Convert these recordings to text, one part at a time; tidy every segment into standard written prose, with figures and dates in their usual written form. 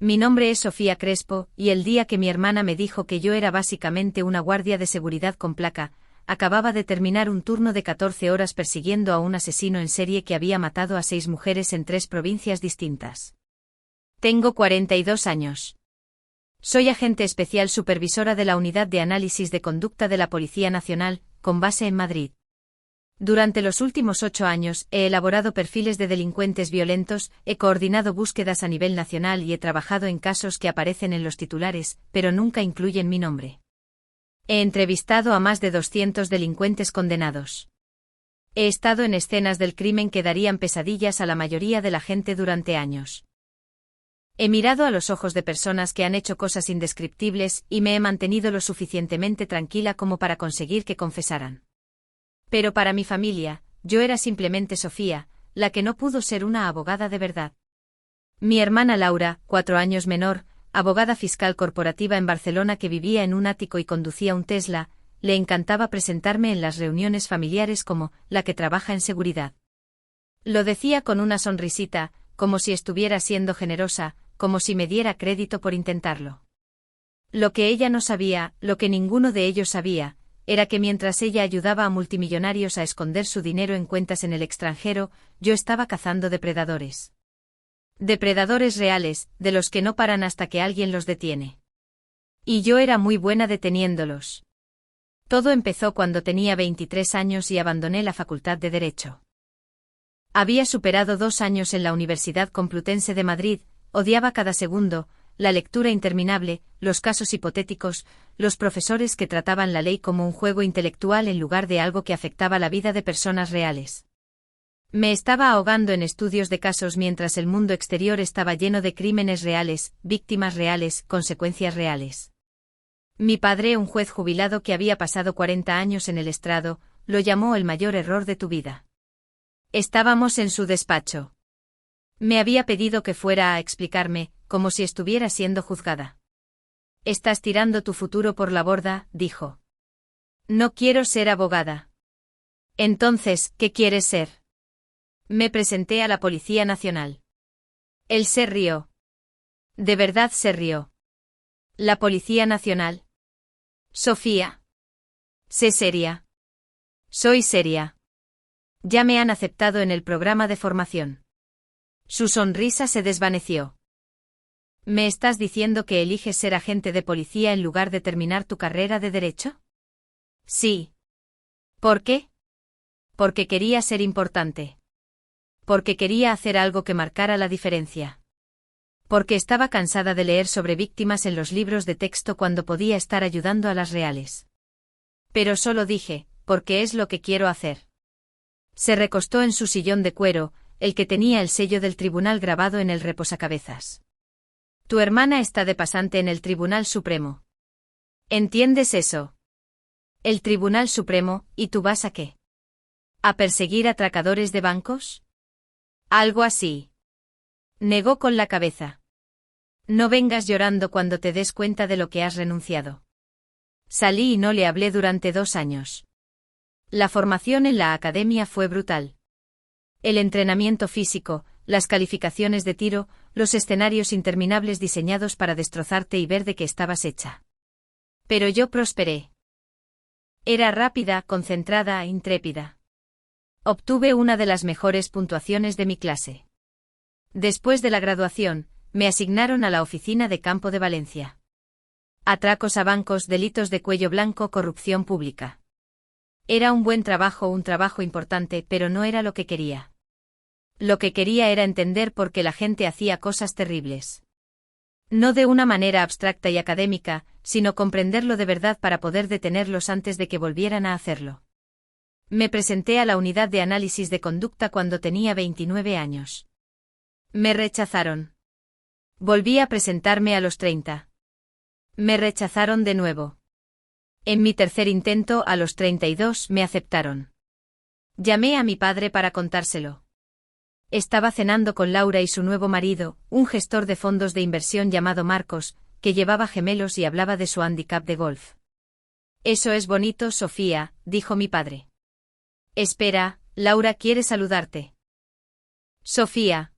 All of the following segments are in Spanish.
Mi nombre es Sofía Crespo, y el día que mi hermana me dijo que yo era básicamente una guardia de seguridad con placa, acababa de terminar un turno de 14 horas persiguiendo a un asesino en serie que había matado a 6 mujeres en 3 provincias distintas. Tengo 42 años. Soy agente especial supervisora de la Unidad de Análisis de Conducta de la Policía Nacional, con base en Madrid. Durante los últimos 8 años he elaborado perfiles de delincuentes violentos, he coordinado búsquedas a nivel nacional y he trabajado en casos que aparecen en los titulares, pero nunca incluyen mi nombre. He entrevistado a más de 200 delincuentes condenados. He estado en escenas del crimen que darían pesadillas a la mayoría de la gente durante años. He mirado a los ojos de personas que han hecho cosas indescriptibles y me he mantenido lo suficientemente tranquila como para conseguir que confesaran. Pero para mi familia, yo era simplemente Sofía, la que no pudo ser una abogada de verdad. Mi hermana Laura, 4 años menor, abogada fiscal corporativa en Barcelona que vivía en un ático y conducía un Tesla, le encantaba presentarme en las reuniones familiares como la que trabaja en seguridad. Lo decía con una sonrisita, como si estuviera siendo generosa, como si me diera crédito por intentarlo. Lo que ella no sabía, lo que ninguno de ellos sabía, era que mientras ella ayudaba a multimillonarios a esconder su dinero en cuentas en el extranjero, yo estaba cazando depredadores. Depredadores reales, de los que no paran hasta que alguien los detiene. Y yo era muy buena deteniéndolos. Todo empezó cuando tenía 23 años y abandoné la Facultad de Derecho. Había superado 2 años en la Universidad Complutense de Madrid, odiaba cada segundo, la lectura interminable, los casos hipotéticos, los profesores que trataban la ley como un juego intelectual en lugar de algo que afectaba la vida de personas reales. Me estaba ahogando en estudios de casos mientras el mundo exterior estaba lleno de crímenes reales, víctimas reales, consecuencias reales. Mi padre, un juez jubilado que había pasado 40 años en el estrado, lo llamó el mayor error de tu vida. Estábamos en su despacho. Me había pedido que fuera a explicarme, como si estuviera siendo juzgada. Estás tirando tu futuro por la borda, dijo. No quiero ser abogada. Entonces, ¿qué quieres ser? Me presenté a la Policía Nacional. Él se rió. De verdad se rió. ¿La Policía Nacional? Sofía. Sé seria. Soy seria. Ya me han aceptado en el programa de formación. Su sonrisa se desvaneció. ¿Me estás diciendo que eliges ser agente de policía en lugar de terminar tu carrera de derecho? Sí. ¿Por qué? Porque quería ser importante. Porque quería hacer algo que marcara la diferencia. Porque estaba cansada de leer sobre víctimas en los libros de texto cuando podía estar ayudando a las reales. Pero solo dije, porque es lo que quiero hacer. Se recostó en su sillón de cuero, el que tenía el sello del tribunal grabado en el reposacabezas. Tu hermana está de pasante en el Tribunal Supremo. ¿Entiendes eso? El Tribunal Supremo, ¿y tú vas a qué? ¿A perseguir atracadores de bancos? Algo así. Negó con la cabeza. No vengas llorando cuando te des cuenta de lo que has renunciado. Salí y no le hablé durante 2 años. La formación en la academia fue brutal. El entrenamiento físico, las calificaciones de tiro, los escenarios interminables diseñados para destrozarte y ver de qué estabas hecha. Pero yo prosperé. Era rápida, concentrada e intrépida. Obtuve una de las mejores puntuaciones de mi clase. Después de la graduación, me asignaron a la oficina de campo de Valencia. Atracos a bancos, delitos de cuello blanco, corrupción pública. Era un buen trabajo, un trabajo importante, pero no era lo que quería. Lo que quería era entender por qué la gente hacía cosas terribles. No de una manera abstracta y académica, sino comprenderlo de verdad para poder detenerlos antes de que volvieran a hacerlo. Me presenté a la Unidad de Análisis de Conducta cuando tenía 29 años. Me rechazaron. Volví a presentarme a los 30. Me rechazaron de nuevo. En mi tercer intento, a los 32, me aceptaron. Llamé a mi padre para contárselo. Estaba cenando con Laura y su nuevo marido, un gestor de fondos de inversión llamado Marcos, que llevaba gemelos y hablaba de su handicap de golf. Eso es bonito, Sofía, dijo mi padre. Espera, Laura quiere saludarte. Sofía.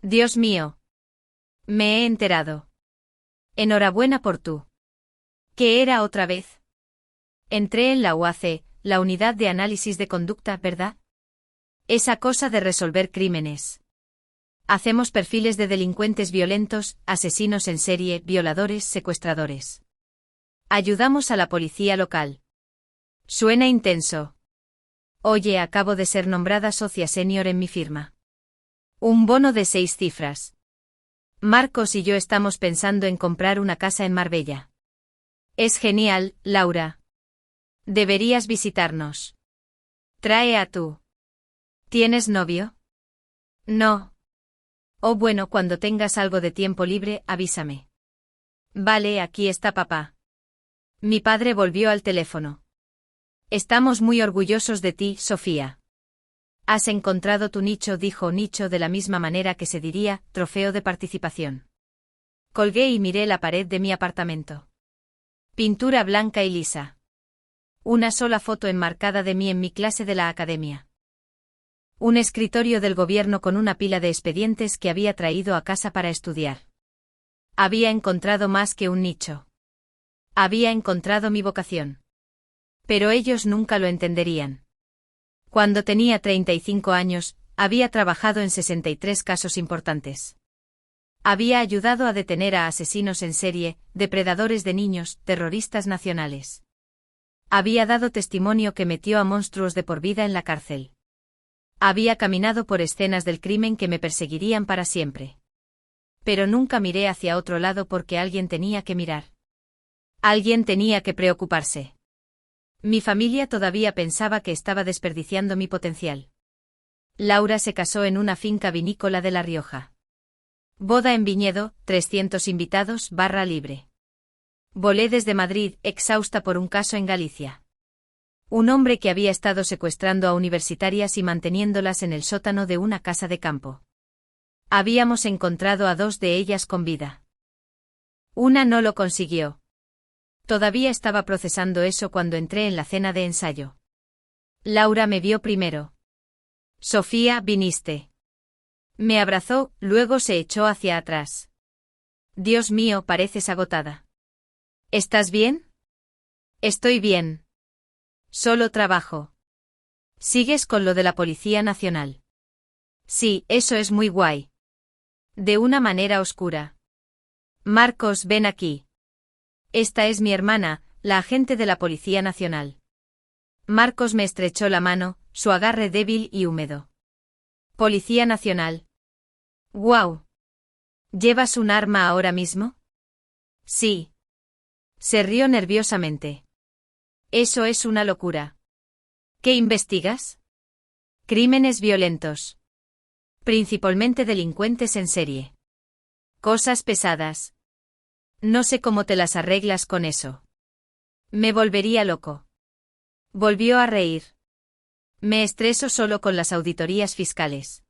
Dios mío. Me he enterado. Enhorabuena por tú. ¿Qué era otra vez? Entré en la UAC, la unidad de análisis de conducta, ¿verdad? Esa cosa de resolver crímenes. Hacemos perfiles de delincuentes violentos, asesinos en serie, violadores, secuestradores. Ayudamos a la policía local. Suena intenso. Oye, acabo de ser nombrada socia senior en mi firma. Un bono de 6 cifras. Marcos y yo estamos pensando en comprar una casa en Marbella. Es genial, Laura. Deberías visitarnos. Trae a tú. ¿Tienes novio? No. Oh, bueno, cuando tengas algo de tiempo libre, avísame. Vale, aquí está papá. Mi padre volvió al teléfono. Estamos muy orgullosos de ti, Sofía. Has encontrado tu nicho, dijo nicho de la misma manera que se diría trofeo de participación. Colgué y miré la pared de mi apartamento. Pintura blanca y lisa. Una sola foto enmarcada de mí en mi clase de la academia. Un escritorio del gobierno con una pila de expedientes que había traído a casa para estudiar. Había encontrado más que un nicho. Había encontrado mi vocación. Pero ellos nunca lo entenderían. Cuando tenía 35 años, había trabajado en 63 casos importantes. Había ayudado a detener a asesinos en serie, depredadores de niños, terroristas nacionales. Había dado testimonio que metió a monstruos de por vida en la cárcel. Había caminado por escenas del crimen que me perseguirían para siempre. Pero nunca miré hacia otro lado porque alguien tenía que mirar. Alguien tenía que preocuparse. Mi familia todavía pensaba que estaba desperdiciando mi potencial. Laura se casó en una finca vinícola de La Rioja. Boda en viñedo, 300 invitados, barra libre. Volé desde Madrid, exhausta por un caso en Galicia. Un hombre que había estado secuestrando a universitarias y manteniéndolas en el sótano de una casa de campo. Habíamos encontrado a 2 de ellas con vida. Una no lo consiguió. Todavía estaba procesando eso cuando entré en la cena de ensayo. Laura me vio primero. Sofía, viniste. Me abrazó, luego se echó hacia atrás. Dios mío, pareces agotada. ¿Estás bien? Estoy bien. Solo trabajo. ¿Sigues con lo de la Policía Nacional? Sí, eso es muy guay. De una manera oscura. Marcos, ven aquí. Esta es mi hermana, la agente de la Policía Nacional. Marcos me estrechó la mano, su agarre débil y húmedo. Policía Nacional. ¡Guau! ¿Llevas un arma ahora mismo? Sí. Se rió nerviosamente. Eso es una locura. ¿Qué investigas? Crímenes violentos. Principalmente delincuentes en serie. Cosas pesadas. No sé cómo te las arreglas con eso. Me volvería loco. Volvió a reír. Me estreso solo con las auditorías fiscales.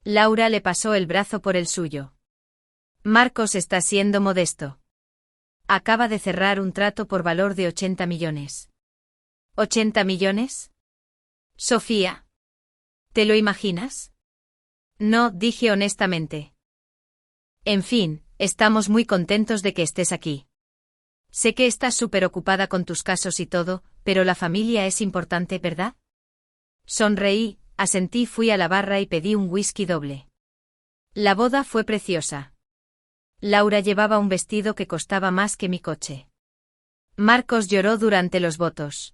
Laura le pasó el brazo por el suyo. Marcos está siendo modesto. Acaba de cerrar un trato por valor de 80 millones. ¿80 millones? Sofía. ¿Te lo imaginas? No, dije honestamente. En fin, estamos muy contentos de que estés aquí. Sé que estás súper ocupada con tus casos y todo, pero la familia es importante, ¿verdad? Sonreí, asentí, fui a la barra y pedí un whisky doble. La boda fue preciosa. Laura llevaba un vestido que costaba más que mi coche. Marcos lloró durante los votos.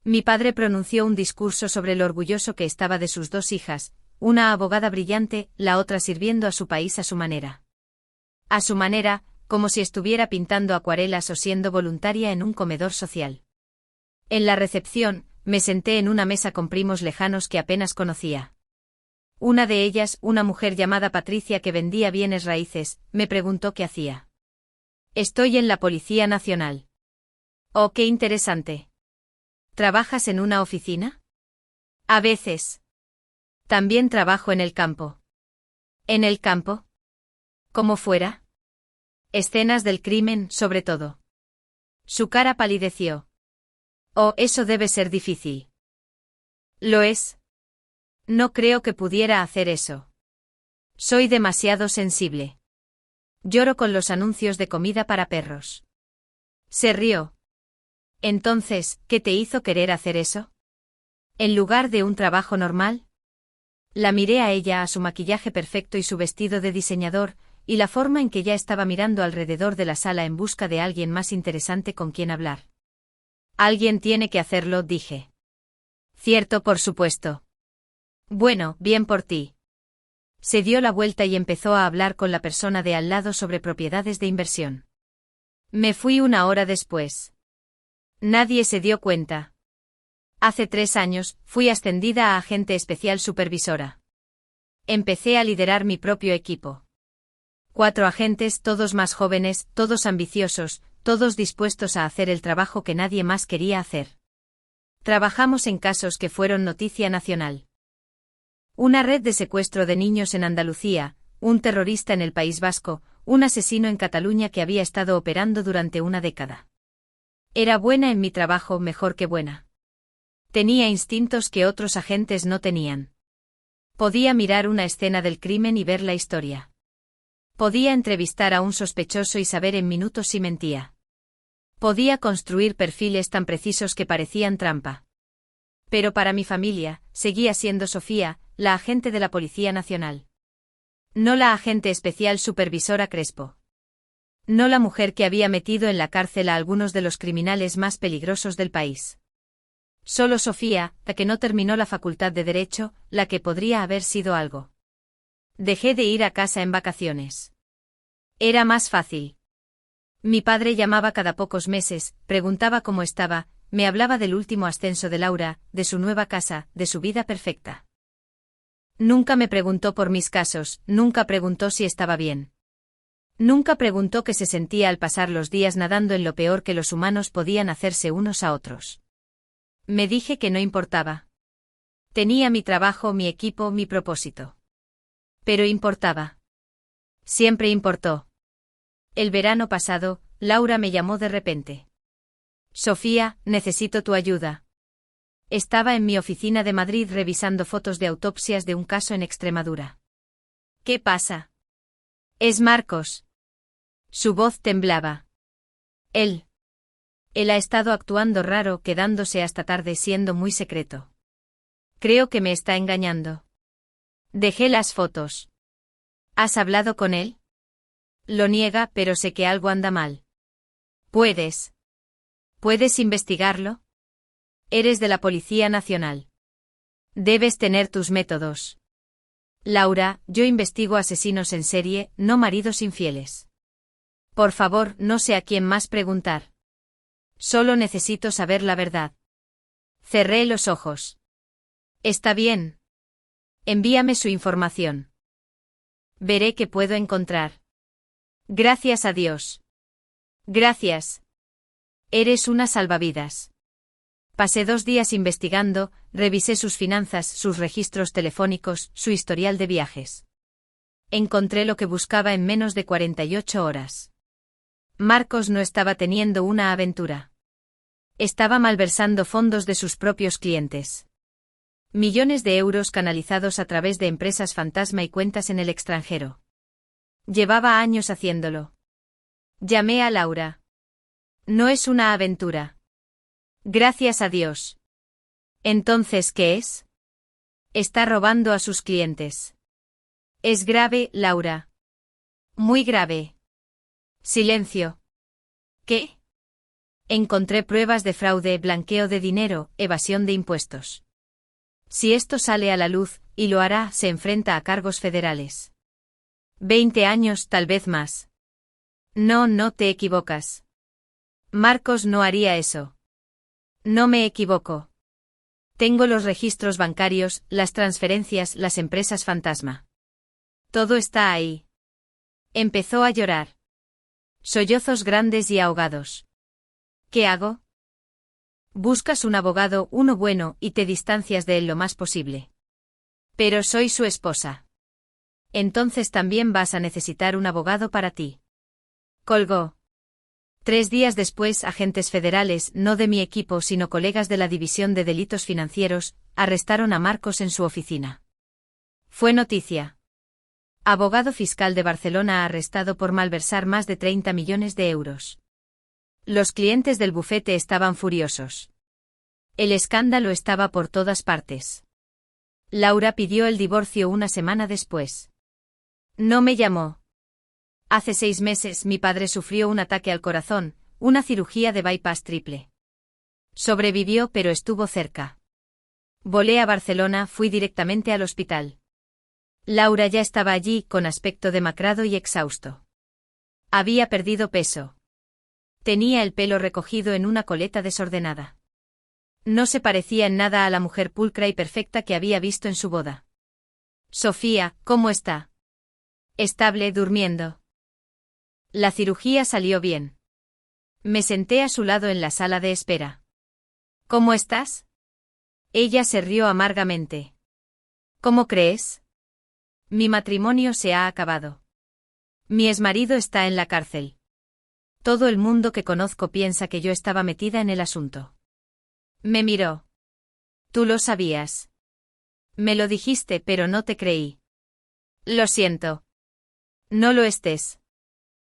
Mi padre pronunció un discurso sobre lo orgulloso que estaba de sus 2 hijas, una abogada brillante, la otra sirviendo a su país a su manera. A su manera, como si estuviera pintando acuarelas o siendo voluntaria en un comedor social. En la recepción, me senté en una mesa con primos lejanos que apenas conocía. Una de ellas, una mujer llamada Patricia que vendía bienes raíces, me preguntó qué hacía. Estoy en la Policía Nacional. Oh, qué interesante. ¿Trabajas en una oficina? A veces. También trabajo en el campo. ¿En el campo? ¿Cómo fuera? Escenas del crimen, sobre todo. Su cara palideció. Oh, eso debe ser difícil. Lo es. No creo que pudiera hacer eso. Soy demasiado sensible. Lloro con los anuncios de comida para perros. Se rió. Entonces, ¿qué te hizo querer hacer eso? ¿En lugar de un trabajo normal? La miré a ella, a su maquillaje perfecto y su vestido de diseñador, y la forma en que ya estaba mirando alrededor de la sala en busca de alguien más interesante con quien hablar. Alguien tiene que hacerlo, dije. Cierto, por supuesto. Bueno, bien por ti. Se dio la vuelta y empezó a hablar con la persona de al lado sobre propiedades de inversión. Me fui una hora después. Nadie se dio cuenta. Hace 3 años, fui ascendida a agente especial supervisora. Empecé a liderar mi propio equipo. 4 agentes, todos más jóvenes, todos ambiciosos, todos dispuestos a hacer el trabajo que nadie más quería hacer. Trabajamos en casos que fueron noticia nacional. Una red de secuestro de niños en Andalucía, un terrorista en el País Vasco, un asesino en Cataluña que había estado operando durante una década. Era buena en mi trabajo, mejor que buena. Tenía instintos que otros agentes no tenían. Podía mirar una escena del crimen y ver la historia. Podía entrevistar a un sospechoso y saber en minutos si mentía. Podía construir perfiles tan precisos que parecían trampa. Pero para mi familia, seguía siendo Sofía, la agente de la Policía Nacional. No la agente especial supervisora Crespo. No la mujer que había metido en la cárcel a algunos de los criminales más peligrosos del país. Solo Sofía, la que no terminó la facultad de Derecho, la que podría haber sido algo. Dejé de ir a casa en vacaciones. Era más fácil. Mi padre llamaba cada pocos meses, preguntaba cómo estaba, me hablaba del último ascenso de Laura, de su nueva casa, de su vida perfecta. Nunca me preguntó por mis casos, nunca preguntó si estaba bien. Nunca preguntó qué se sentía al pasar los días nadando en lo peor que los humanos podían hacerse unos a otros. Me dije que no importaba. Tenía mi trabajo, mi equipo, mi propósito. Pero importaba. Siempre importó. El verano pasado, Laura me llamó de repente. Sofía, necesito tu ayuda. Estaba en mi oficina de Madrid revisando fotos de autopsias de un caso en Extremadura. ¿Qué pasa? Es Marcos. Su voz temblaba. Él ha estado actuando raro, quedándose hasta tarde, siendo muy secreto. Creo que me está engañando. Dejé las fotos. ¿Has hablado con él? Lo niega, pero sé que algo anda mal. ¿Puedes investigarlo? Eres de la Policía Nacional. Debes tener tus métodos. Laura, yo investigo asesinos en serie, no maridos infieles. Por favor, no sé a quién más preguntar. Solo necesito saber la verdad. Cerré los ojos. Está bien. Envíame su información. Veré qué puedo encontrar. Gracias a Dios. Gracias. Eres una salvavidas. Pasé 2 días investigando, revisé sus finanzas, sus registros telefónicos, su historial de viajes. Encontré lo que buscaba en menos de 48 horas. Marcos no estaba teniendo una aventura. Estaba malversando fondos de sus propios clientes. Millones de euros canalizados a través de empresas fantasma y cuentas en el extranjero. Llevaba años haciéndolo. Llamé a Laura. No es una aventura. Gracias a Dios. Entonces, ¿qué es? Está robando a sus clientes. Es grave, Laura. Muy grave. Silencio. ¿Qué? Encontré pruebas de fraude, blanqueo de dinero, evasión de impuestos. Si esto sale a la luz, y lo hará, se enfrenta a cargos federales. 20 años, tal vez más. No te equivocas. Marcos no haría eso. No me equivoco. Tengo los registros bancarios, las transferencias, las empresas fantasma. Todo está ahí. Empezó a llorar. Sollozos grandes y ahogados. ¿Qué hago? Buscas un abogado, uno bueno, y te distancias de él lo más posible. Pero soy su esposa. Entonces también vas a necesitar un abogado para ti. Colgó. 3 días después, agentes federales, no de mi equipo sino colegas de la División de Delitos Financieros, arrestaron a Marcos en su oficina. Fue noticia. Abogado fiscal de Barcelona arrestado por malversar más de 30 millones de euros. Los clientes del bufete estaban furiosos. El escándalo estaba por todas partes. Laura pidió el divorcio una semana después. No me llamó. Hace 6 meses mi padre sufrió un ataque al corazón, una cirugía de bypass triple. Sobrevivió pero estuvo cerca. Volé a Barcelona, fui directamente al hospital. Laura ya estaba allí, con aspecto demacrado y exhausto. Había perdido peso. Tenía el pelo recogido en una coleta desordenada. No se parecía en nada a la mujer pulcra y perfecta que había visto en su boda. Sofía, ¿cómo está? Estable, durmiendo. La cirugía salió bien. Me senté a su lado en la sala de espera. ¿Cómo estás? Ella se rió amargamente. ¿Cómo crees? Mi matrimonio se ha acabado. Mi exmarido está en la cárcel. Todo el mundo que conozco piensa que yo estaba metida en el asunto. Me miró. Tú lo sabías. Me lo dijiste, pero no te creí. Lo siento. No lo estés.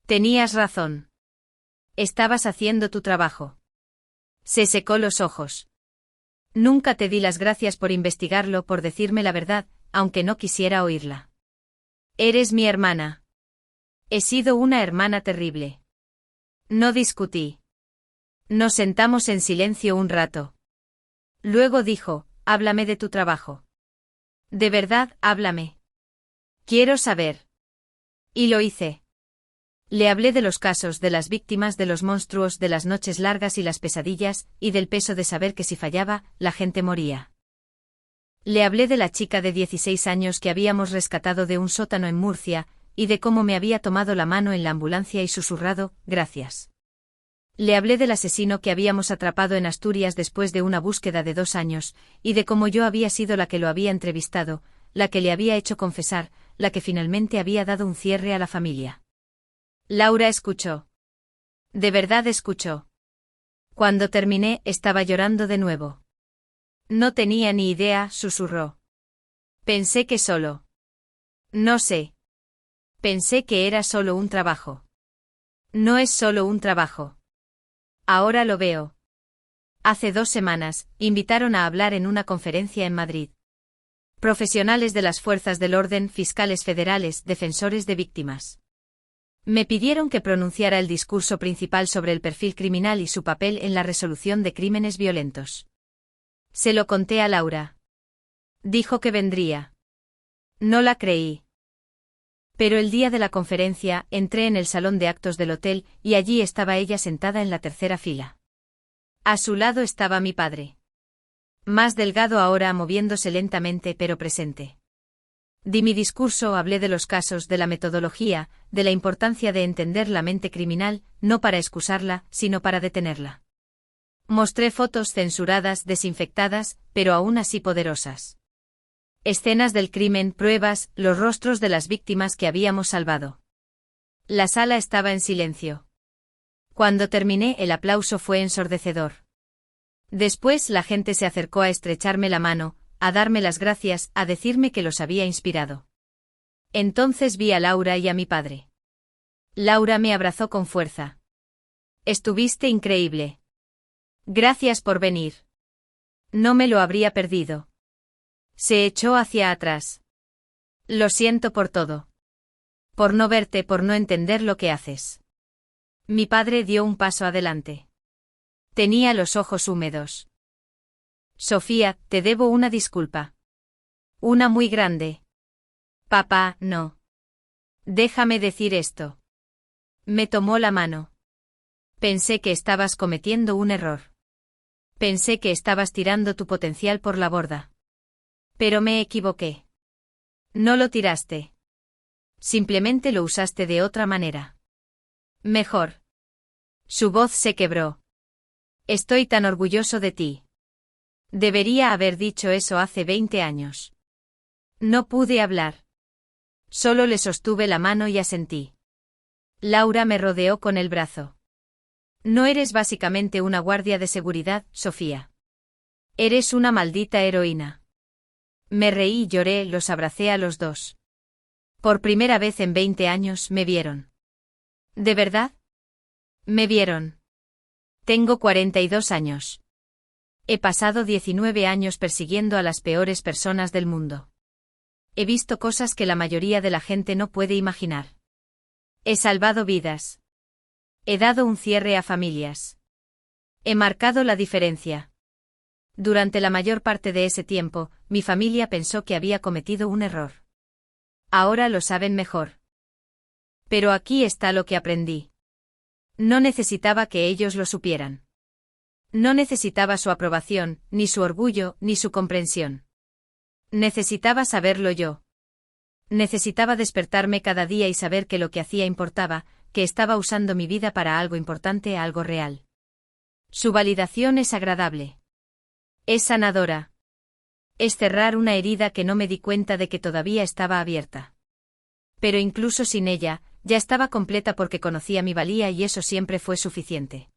Tenías razón. Estabas haciendo tu trabajo. Se secó los ojos. Nunca te di las gracias por investigarlo, por decirme la verdad, aunque no quisiera oírla. Eres mi hermana. He sido una hermana terrible. No discutí. Nos sentamos en silencio un rato. Luego dijo, háblame de tu trabajo. De verdad, háblame. Quiero saber. Y lo hice. Le hablé de los casos, de las víctimas, de los monstruos, de las noches largas y las pesadillas, y del peso de saber que si fallaba, la gente moría. Le hablé de la chica de 16 años que habíamos rescatado de un sótano en Murcia, y de cómo me había tomado la mano en la ambulancia y susurrado, gracias. Le hablé del asesino que habíamos atrapado en Asturias después de una búsqueda de 2 años, y de cómo yo había sido la que lo había entrevistado, la que le había hecho confesar, la que finalmente había dado un cierre a la familia. Laura escuchó. De verdad escuchó. Cuando terminé, estaba llorando de nuevo. No tenía ni idea, susurró. Pensé que solo. No sé. Pensé que era solo un trabajo. No es solo un trabajo. Ahora lo veo. Hace 2 semanas, invitaron a hablar en una conferencia en Madrid. Profesionales de las fuerzas del orden, fiscales federales, defensores de víctimas. Me pidieron que pronunciara el discurso principal sobre el perfil criminal y su papel en la resolución de crímenes violentos. Se lo conté a Laura. Dijo que vendría. No la creí. Pero el día de la conferencia, entré en el salón de actos del hotel, y allí estaba ella sentada en la tercera fila. A su lado estaba mi padre. Más delgado ahora, moviéndose lentamente pero presente. Di mi discurso, hablé de los casos, de la metodología, de la importancia de entender la mente criminal, no para excusarla, sino para detenerla. Mostré fotos censuradas, desinfectadas, pero aún así poderosas. Escenas del crimen, pruebas, los rostros de las víctimas que habíamos salvado. La sala estaba en silencio. Cuando terminé, el aplauso fue ensordecedor. Después la gente se acercó a estrecharme la mano, a darme las gracias, a decirme que los había inspirado. Entonces vi a Laura y a mi padre. Laura me abrazó con fuerza. Estuviste increíble. Gracias por venir. No me lo habría perdido. Se echó hacia atrás. Lo siento por todo. Por no verte, por no entender lo que haces. Mi padre dio un paso adelante. Tenía los ojos húmedos. Sofía, te debo una disculpa. Una muy grande. Papá, no. Déjame decir esto. Me tomó la mano. Pensé que estabas cometiendo un error. Pensé que estabas tirando tu potencial por la borda. Pero me equivoqué. No lo tiraste. Simplemente lo usaste de otra manera. Mejor. Su voz se quebró. Estoy tan orgulloso de ti. Debería haber dicho eso hace 20 años. No pude hablar. Solo le sostuve la mano y asentí. Laura me rodeó con el brazo. No eres básicamente una guardia de seguridad, Sofía. Eres una maldita heroína. Me reí y lloré, los abracé a los dos. Por primera vez en 20 años me vieron. ¿De verdad? Me vieron. Tengo 42 años. He pasado 19 años persiguiendo a las peores personas del mundo. He visto cosas que la mayoría de la gente no puede imaginar. He salvado vidas. He dado un cierre a familias. He marcado la diferencia. Durante la mayor parte de ese tiempo, mi familia pensó que había cometido un error. Ahora lo saben mejor. Pero aquí está lo que aprendí. No necesitaba que ellos lo supieran. No necesitaba su aprobación, ni su orgullo, ni su comprensión. Necesitaba saberlo yo. Necesitaba despertarme cada día y saber que lo que hacía importaba, que estaba usando mi vida para algo importante, algo real. Su validación es agradable. Es sanadora. Es cerrar una herida que no me di cuenta de que todavía estaba abierta. Pero incluso sin ella, ya estaba completa porque conocía mi valía y eso siempre fue suficiente.